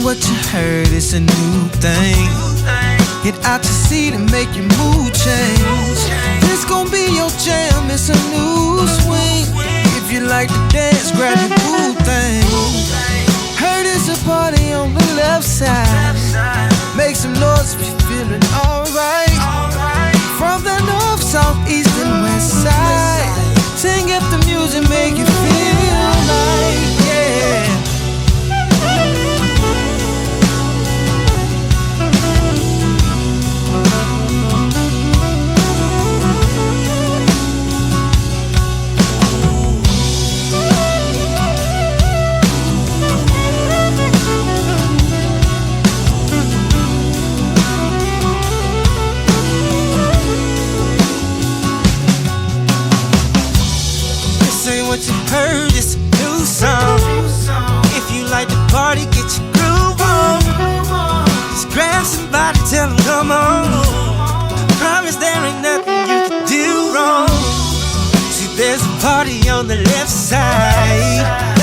what you heard, it's a new thing. Get out your seat and make your mood change. This gon' be your jam, it's a new swing. If you like to dance, grab your cool thing. Heard it's a party on the left side. Make some noise if you're feeling alright. From the north, south, east, and west side. Sing if the music make you feel like, yeah. What you heard is a new song. If you like to party, get your groove on. Just grab somebody, tell them come on. Promise there ain't nothing you can do wrong. See, there's a party on the left side.